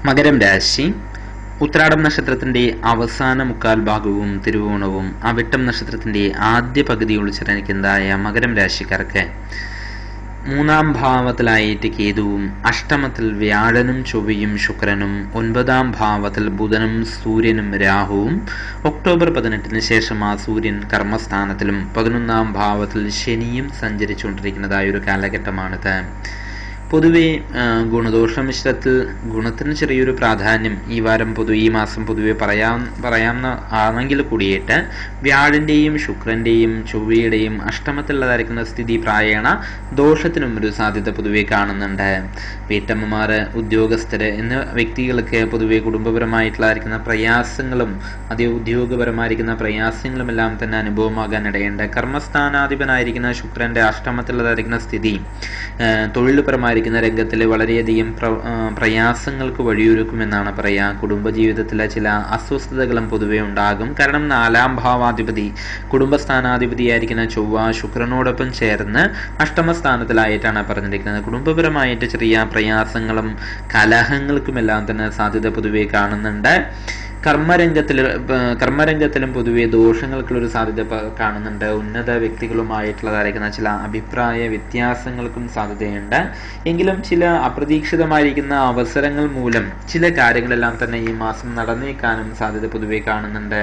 മകരം രാശി. ഉത്രാടം നക്ഷത്രത്തിന്റെ അവസാന മുക്കാൽ ഭാഗവും തിരുവോണവും അവിട്ടം നക്ഷത്രത്തിന്റെ ആദ്യ പകുതി ഉൾച്ചേർന്നിരിക്കുന്നതായ മകരം രാശിക്കാർക്ക് മൂന്നാം ഭാവത്തിലായിട്ട് കേതുവും, അഷ്ടമത്തിൽ വ്യാഴനും ചൊവ്വയും ശുക്രനും, ഒൻപതാം ഭാവത്തിൽ ബുധനും സൂര്യനും രാഹുവും, ഒക്ടോബർ 18 ശേഷം ആ സൂര്യൻ കർമ്മസ്ഥാനത്തിലും 11ാം ഭാവത്തിൽ ശനിയും സഞ്ചരിച്ചുകൊണ്ടിരിക്കുന്നതായ ഒരു കാലഘട്ടമാണിത്. പൊതുവെ ഗുണദോഷ മിശ്രത്തിൽ ഗുണത്തിന് ചെറിയൊരു പ്രാധാന്യം ഈ മാസം പൊതുവെ പറയാവുന്ന ആണെങ്കിൽ കൂടിയിട്ട് വ്യാഴന്റെയും ശുക്രന്റെയും ചൊവ്വയുടെയും അഷ്ടമത്തിലുള്ളതായിരിക്കുന്ന സ്ഥിതി പ്രായേണ ദോഷത്തിനും ഒരു സാധ്യത പൊതുവെ കാണുന്നുണ്ട്. വീട്ടമ്മമാര്, ഉദ്യോഗസ്ഥര് എന്ന വ്യക്തികൾക്ക് പൊതുവെ കുടുംബപരമായിട്ടുള്ളതായിരിക്കുന്ന പ്രയാസങ്ങളും ഉദ്യോഗപരമായിരിക്കുന്ന പ്രയാസങ്ങളും എല്ലാം തന്നെ അനുഭവമാകാൻ ഇടയുണ്ട്. കർമ്മസ്ഥാനാധിപനായിരിക്കുന്ന ശുക്രന്റെ അഷ്ടമത്തിലുള്ളതായിരിക്കുന്ന സ്ഥിതി തൊഴിൽപരമായിരിക്കുന്ന രംഗത്തിൽ വളരെയധികം പ്രയാസങ്ങൾക്ക് വഴിയൊരുക്കുമെന്നാണ് പറയാ. കുടുംബജീവിതത്തിലെ ചില അസ്വസ്ഥതകളും പൊതുവെ ഉണ്ടാകും. കാരണം 4ാം ഭാവാധിപതി കുടുംബസ്ഥാനാധിപതിയായിരിക്കുന്ന ചൊവ്വ ശുക്രനോടൊപ്പം ചേർന്ന് അഷ്ടമസ്ഥാനത്തിലായിട്ടാണ് പറഞ്ഞിരിക്കുന്നത്. കുടുംബപരമായിട്ട് ചെറിയ പ്രയാസങ്ങളും കലഹങ്ങൾക്കുമെല്ലാം തന്നെ സാധ്യത പൊതുവെ കാണുന്നുണ്ട്. കർമ്മരംഗത്തിലും പൊതുവെ ദോഷങ്ങൾക്കുള്ളൊരു സാധ്യത കാണുന്നുണ്ട്. ഉന്നത വ്യക്തികളുമായിട്ടുള്ളതായിരിക്കുന്ന ചില അഭിപ്രായ വ്യത്യാസങ്ങൾക്കും സാധ്യതയുണ്ട്. എങ്കിലും ചില അപ്രതീക്ഷിതമായിരിക്കുന്ന അവസരങ്ങൾ മൂലം ചില കാര്യങ്ങളെല്ലാം തന്നെ ഈ മാസം നടന്നേക്കാനും സാധ്യത പൊതുവെ കാണുന്നുണ്ട്.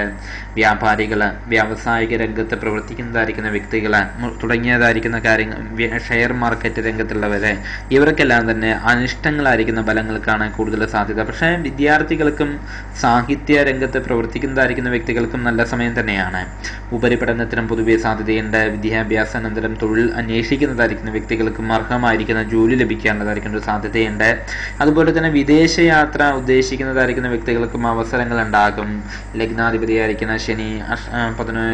വ്യാപാരികള്, വ്യാവസായിക രംഗത്ത് പ്രവർത്തിക്കുന്നതായിരിക്കുന്ന വ്യക്തികള് തുടങ്ങിയതായിരിക്കുന്ന കാര്യങ്ങൾ, ഷെയർ മാർക്കറ്റ് രംഗത്തുള്ളവര്, ഇവർക്കെല്ലാം തന്നെ അനിഷ്ടങ്ങളായിരിക്കുന്ന ഫലങ്ങൾക്കാണ് കൂടുതൽ സാധ്യത. പക്ഷേ വിദ്യാർത്ഥികൾക്കും സാഹിത്യ രംഗത്ത് പ്രവർത്തിക്കുന്നതായിരിക്കുന്ന വ്യക്തികൾക്കും നല്ല സമയം തന്നെയാണ്. ഉപരിപഠനത്തിനും പൊതുവെ സാധ്യതയുണ്ട്. വിദ്യാഭ്യാസാനന്തരം തൊഴിൽ അന്വേഷിക്കുന്നതായിരിക്കുന്ന വ്യക്തികൾക്കും അർഹമായിരിക്കുന്ന ജോലി ലഭിക്കാനുള്ളതായിരിക്കുന്ന ഒരു സാധ്യതയുണ്ട്. അതുപോലെ തന്നെ വിദേശയാത്ര ഉദ്ദേശിക്കുന്നതായിരിക്കുന്ന വ്യക്തികൾക്കും അവസരങ്ങൾ ഉണ്ടാകും. ലഗ്നാധിപതിയായിരിക്കുന്ന ശനി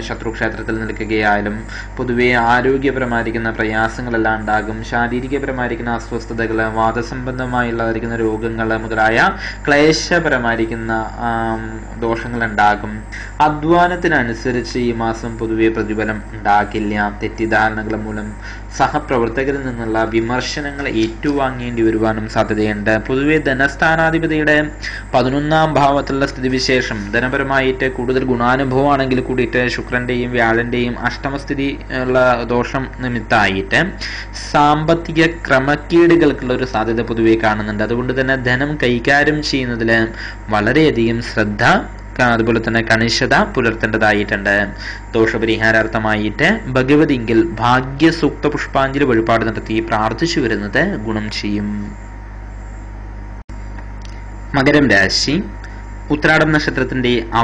ശത്രുക്ഷേത്രത്തിൽ നിൽക്കുകയായാലും പൊതുവെ ആരോഗ്യപരമായിരിക്കുന്ന പ്രയാസങ്ങളെല്ലാം ഉണ്ടാകും. ശാരീരികപരമായിരിക്കുന്ന അസ്വസ്ഥതകൾ, വാദസംബന്ധമായുള്ളതായിരിക്കുന്ന രോഗങ്ങൾ മുതലായ ക്ലേശപരമായിരിക്കുന്ന ദോഷങ്ങൾ ഉണ്ടാകും. അധ്വാനത്തിനനുസരിച്ച് ഈ മാസം പൊതുവെ പ്രതിഫലം ഉണ്ടാകില്ല. തെറ്റിദ്ധാരണകൾ മൂലം സഹപ്രവർത്തകരിൽ നിന്നുള്ള വിമർശനങ്ങൾ ഏറ്റുവാങ്ങേണ്ടി വരുവാനും സാധ്യതയുണ്ട്. പൊതുവെ ധനസ്ഥാനാധിപതിയുടെ 11ാം ഭാവത്തിലുള്ള സ്ഥിതിവിശേഷം ധനപരമായിട്ട് കൂടുതൽ ഗുണാനുഭവമാണെങ്കിൽ കൂടിയിട്ട് ശുക്രന്റെയും വ്യാഴന്റെയും അഷ്ടമസ്ഥിതി ഉള്ള ദോഷം നിമിത്തമായിട്ട് സാമ്പത്തിക ക്രമക്കേടുകൾക്കുള്ള ഒരു സാധ്യത പൊതുവെ കാണുന്നുണ്ട്. അതുകൊണ്ട് തന്നെ ധനം കൈകാര്യം ചെയ്യുന്നതിൽ വളരെയധികം ശ്രദ്ധ, അതുപോലെ തന്നെ കണിശത പുലർത്തേണ്ടതായിട്ടുണ്ട്. ദോഷപരിഹാരാർത്ഥമായിട്ട് ഭഗവതിങ്കിൽ ഭാഗ്യസൂക്ത പുഷ്പാഞ്ജലി വഴിപാട് നടത്തി പ്രാർത്ഥിച്ചു വരുന്നത് ഗുണം ചെയ്യും. മകരം രാശി. ഉത്രാടം നക്ഷത്രത്തിന്റെ